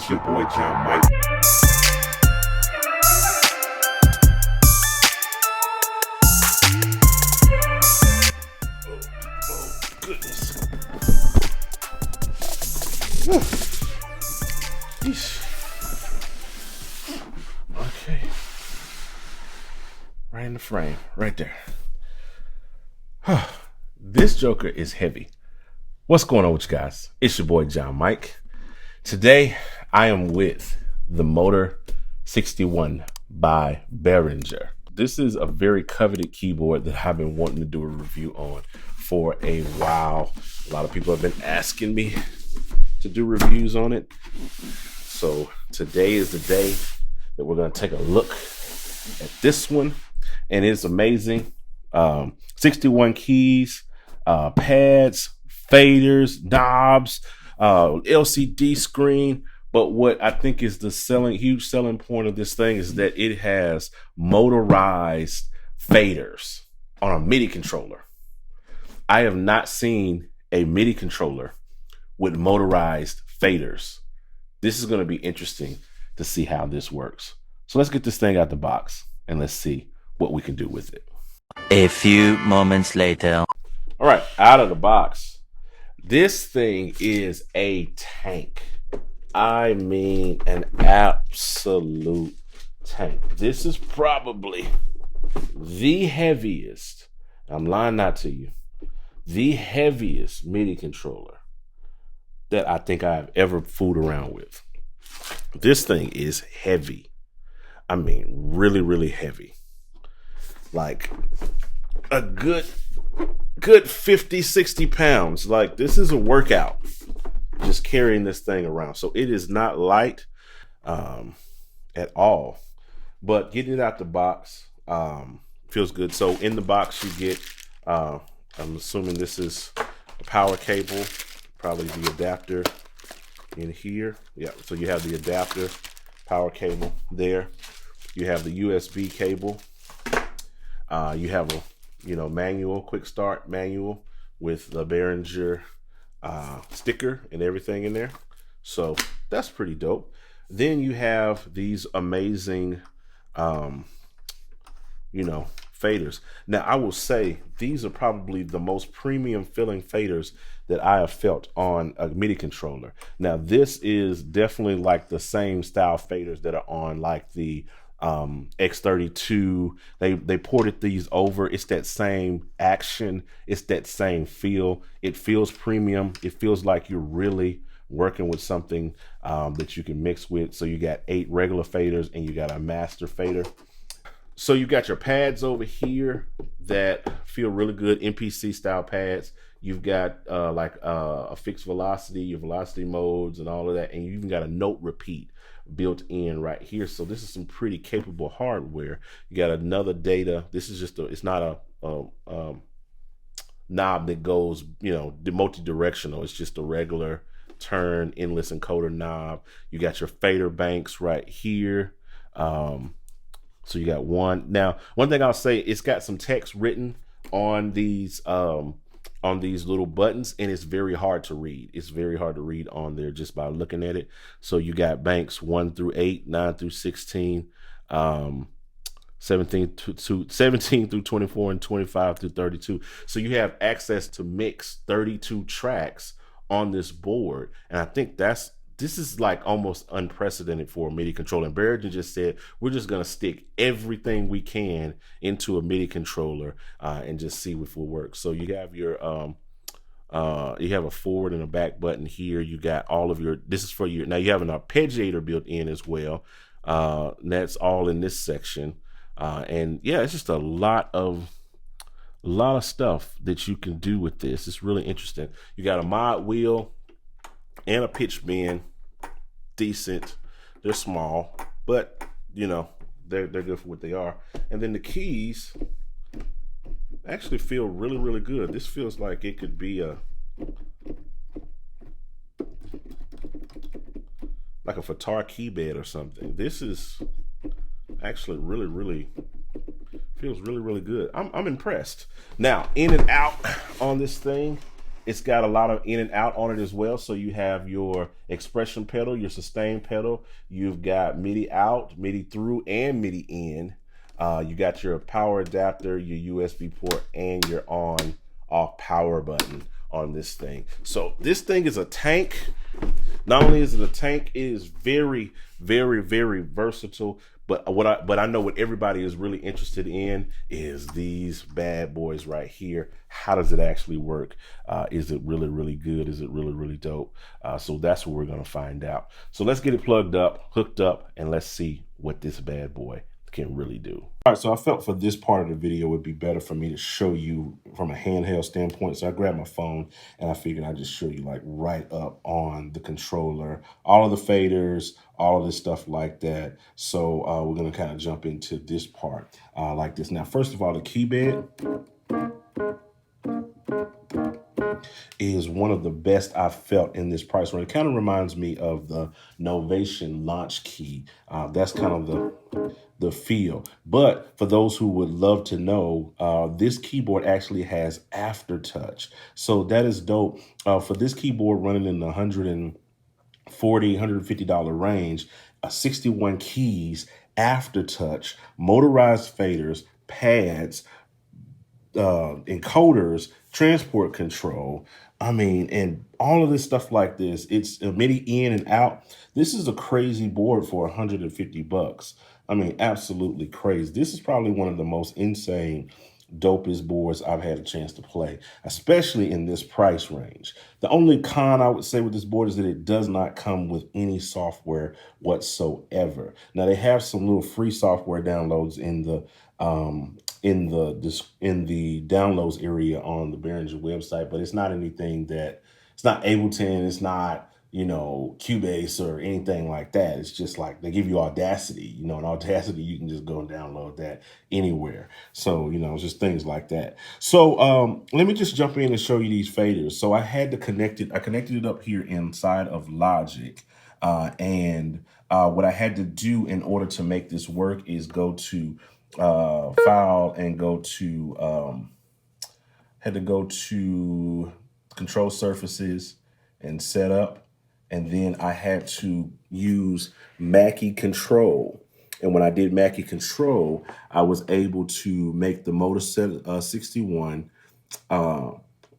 It's your boy John Mike. Oh goodness. Okay. Right in the frame, right there. This joker is heavy. What's going on with you guys? It's your boy John Mike. Today I am with the Motor 61 by Behringer. This is a very coveted keyboard that I've been wanting to do a review on for a while. A lot of people have been asking me to do reviews on it. So today is the day that we're going to take a look at this one. And it's amazing. 61 keys, pads, faders, knobs, LCD screen. But what I think is the huge selling point of this thing is that it has motorized faders on a MIDI controller. I have not seen a MIDI controller with motorized faders. This is going to be interesting to see how this works. So let's get this thing out the box and let's see what we can do with it. A few moments later. All right, out of the box. This thing is a tank. I mean, an absolute tank. This is probably the heaviest, I'm lying not to you, the heaviest MIDI controller that I think I've ever fooled around with. This thing is heavy. I mean, really, really heavy. Like a good 50, 60 pounds. Like, this is a workout just carrying this thing around. So it is not light at all, but getting it out the box feels good. So in the box you get, I'm assuming this is a power cable, probably the adapter in here. Yeah, so you have the adapter, power cable there. You have the USB cable. You have a manual, quick start manual with the Behringer sticker and everything in there. So that's pretty dope. Then you have these amazing faders. Now I will say these are probably the most premium feeling faders that I have felt on a MIDI controller. Now this is definitely like the same style faders that are on like the X32. They ported these over. It's that same action, it's that same feel. It feels premium. It feels like you're really working with something that you can mix with. So you got 8 regular faders and you got a master fader. So you got your pads over here that feel really good, MPC style pads. You've got like a fixed velocity, your velocity modes and all of that, and you even got a note repeat built in right here. So this is some pretty capable hardware. You got another data. This is just it's not a knob that goes, multi-directional. It's just a regular turn endless encoder knob. You got your fader banks right here. So you got one. Now, one thing I'll say, it's got some text written on these little buttons, and it's very hard to read. It's very hard to read on there just by looking at it. So you got banks 1 through 8, 9 through 16, 17 through 24, and 25 through 32. So you have access to mix 32 tracks on this board, and I think this is like almost unprecedented for a MIDI controller. And Behringer just said, we're just gonna stick everything we can into a MIDI controller and just see if it works. So you have your, you have a forward and a back button here. You got all of your, this is for your, now you have an arpeggiator built in as well. And that's all in this section. And yeah, it's just a lot of stuff that you can do with this. It's really interesting. You got a mod wheel and a pitch bend. Decent. They're small, but they're good for what they are. And then the keys actually feel really, really good. This feels like it could be like a Fatar key bed or something. This is actually really, really feels really, really good. I'm impressed. Now, in and out on this thing It's got a lot of in and out on it as well. So you have your expression pedal, your sustain pedal. You've got MIDI out, MIDI through, and MIDI in. You got your power adapter, your USB port, and your on off power button on this thing. So this thing is a tank. Not only is it a tank, it is very, very, very versatile. But I know what everybody is really interested in is these bad boys right here. How does it actually work? Is it really, really good? Is it really, really dope? So that's what we're gonna find out. So let's get it plugged up, hooked up, and let's see what this bad boy can really do. All right, so I felt for this part of the video it would be better for me to show you from a handheld standpoint. So I grabbed my phone and I figured I'd just show you like right up on the controller, all of the faders, all of this stuff like that. So we're gonna kind of jump into this part like this. Now, first of all, the key bed is one of the best I've felt in this price range. It kind of reminds me of the Novation launch key. That's kind of the feel. But for those who would love to know, this keyboard actually has aftertouch. So that is dope. For this keyboard running in the $140, $150 range, 61 keys, aftertouch, motorized faders, pads, encoders, transport control. I mean, and all of this stuff like this, it's a MIDI in and out. This is a crazy board for 150 bucks. I mean, absolutely crazy. This is probably one of the most insane, dopest boards I've had a chance to play, especially in this price range. The only con I would say with this board is that it does not come with any software whatsoever. Now they have some little free software downloads in the downloads area on the Behringer website, but it's not anything that, it's not Ableton, it's not, you know, Cubase or anything like that. It's just like they give you Audacity, you know, and Audacity, you can just go and download that anywhere. So, you know, it's just things like that. So let me just jump in and show you these faders. So I had to connect it. I connected it up here inside of Logic. What I had to do in order to make this work is go to file and go to, had to go to control surfaces and setup. And then I had to use Mackie control. And when I did Mackie control, I was able to make the motor set 61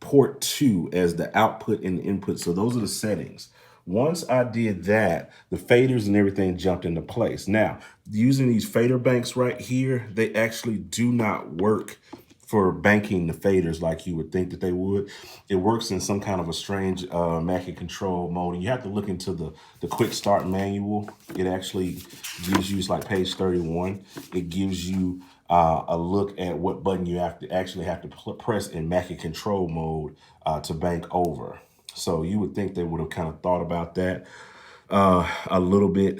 port 2 as the output and the input. So those are the settings. Once I did that, the faders and everything jumped into place. Now, using these fader banks right here, they actually do not work for banking the faders like you would think that they would. It works in some kind of a strange Mackie control mode. And you have to look into the quick start manual. It actually gives you, it's like page 31. It gives you a look at what button you actually have to press in Mackie control mode to bank over. So you would think they would have kind of thought about that a little bit,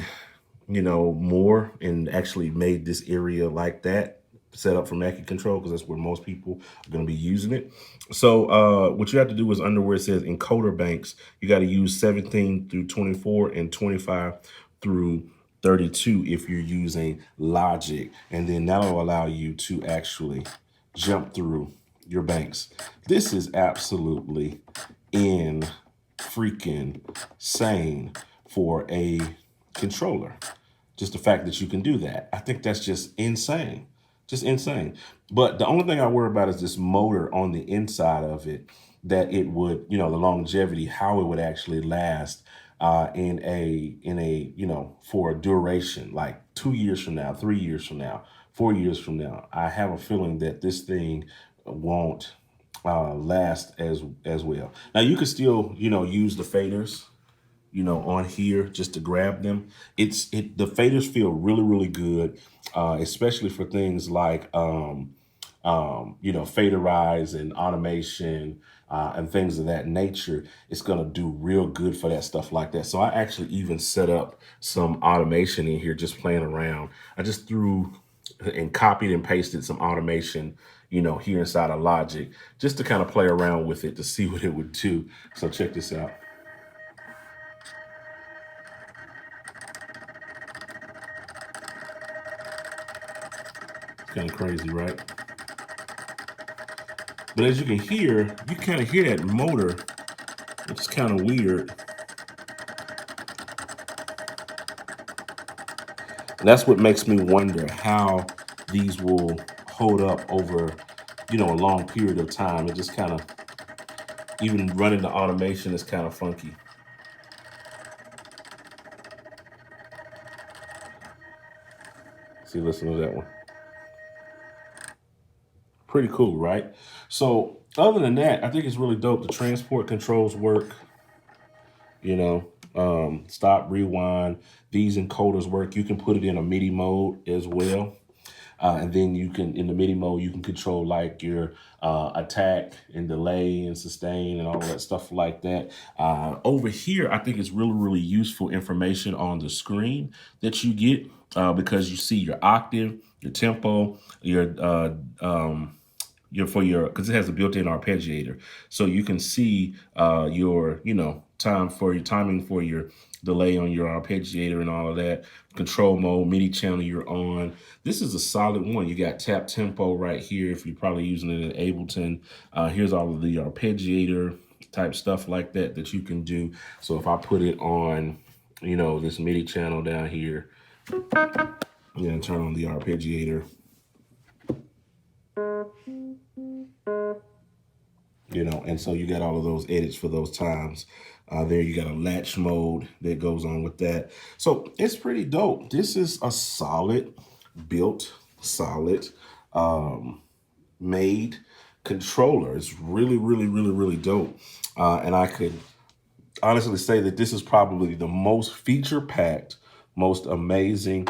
you know, more, and actually made this area like that set up for Mackie control, because that's where most people are going to be using it. So what you have to do is under where it says encoder banks, you got to use 17 through 24 and 25 through 32 if you're using Logic, and then that'll allow you to actually jump through your banks. This is absolutely in freaking sane for a controller. Just the fact that you can do that. I think that's just insane. Just insane. But the only thing I worry about is this motor on the inside of it, that it would, you know, the longevity, how it would actually last in a, you know, for a duration, like 2 years from now, 3 years from now, 4 years from now. I have a feeling that this thing won't last as well. Now you could still, you know, use the faders, you know, on here just to grab them. The faders feel really, really good, especially for things like, you know, faderize and automation and things of that nature. It's going to do real good for that stuff like that. So I actually even set up some automation in here, just playing around. I just threw and copied and pasted some automation, you know, here inside of Logic, just to kind of play around with it to see what it would do. So check this out. Kind of crazy, right? But as you can hear, you kind of hear that motor, which is kind of weird. And that's what makes me wonder how these will hold up over, a long period of time. It just kind of, even running the automation is kind of funky. See, listen to that one. Pretty cool, right? So other than that, I think it's really dope. The transport controls work, stop, rewind. These encoders work. You can put it in a Midi mode as well. And then you can, in the Midi mode, you can control like your attack and delay and sustain and all that stuff like that. Over here, I think it's really, really useful information on the screen that you get because you see your octave, your tempo, because it has a built-in arpeggiator, so you can see your timing for your delay on your arpeggiator and all of that. Control mode, MIDI channel you're on. This is a solid one. You got tap tempo right here if you're probably using it in Ableton. Here's all of the arpeggiator type stuff like that you can do. So if I put it on, this MIDI channel down here, turn on the arpeggiator. And so you got all of those edits for those times. There you got a latch mode that goes on with that. So it's pretty dope. This is a solid built, made controller. It's really, really, really, really dope. And I could honestly say that this is probably the most feature-packed, most amazing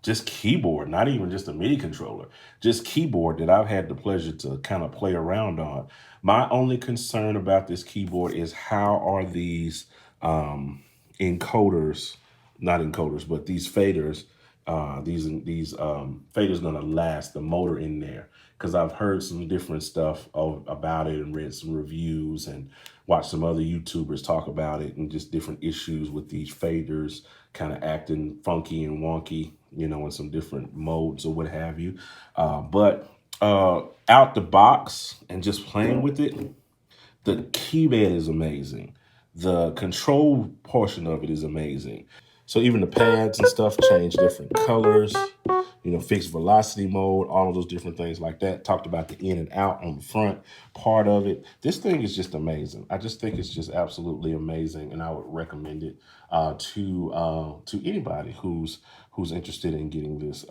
just keyboard, not even just a MIDI controller, just keyboard that I've had the pleasure to kind of play around on. My only concern about this keyboard is how are these encoders, not encoders, but these faders, these faders gonna last, the motor in there. Because I've heard some different stuff about it and read some reviews and watched some other YouTubers talk about it and just different issues with these faders kind of acting funky and wonky, in some different modes or what have you. But out the box and just playing with it, the keypad is amazing. The control portion of it is amazing. So even the pads and stuff change different colors, fixed velocity mode, all of those different things like that. Talked about the in and out on the front part of it. This thing is just amazing. I just think it's just absolutely amazing, and I would recommend it to anybody who's interested in getting this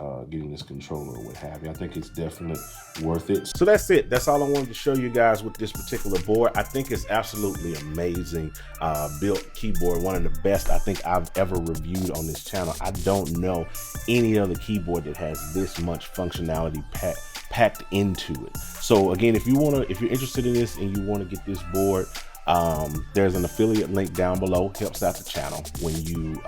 controller or what have you. I think it's definitely worth it. So that's it. That's all I wanted to show you guys with this particular board. I think it's absolutely amazing built keyboard, one of the best I think I've ever reviewed on this channel. I don't know any other keyboard that has this much functionality packed into it. So again, if you're interested in this and you want to get this board, there's an affiliate link down below. Helps out the channel when you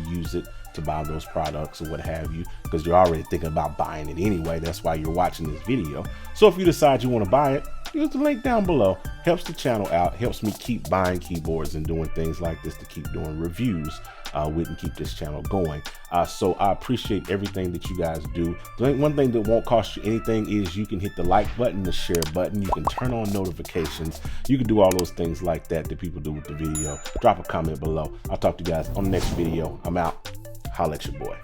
use it to buy those products or what have you, because you're already thinking about buying it anyway. That's why you're watching this video. So if you decide you want to buy it, use the link down below. Helps the channel out, helps me keep buying keyboards and doing things like this, to keep doing reviews with and keep this channel going. So I appreciate everything that you guys do. One thing that won't cost you anything is you can hit the like button, the share button, you can turn on notifications, you can do all those things like that people do with the video. Drop a comment below. I'll talk to you guys on the next video. I'm out. Holla at your boy.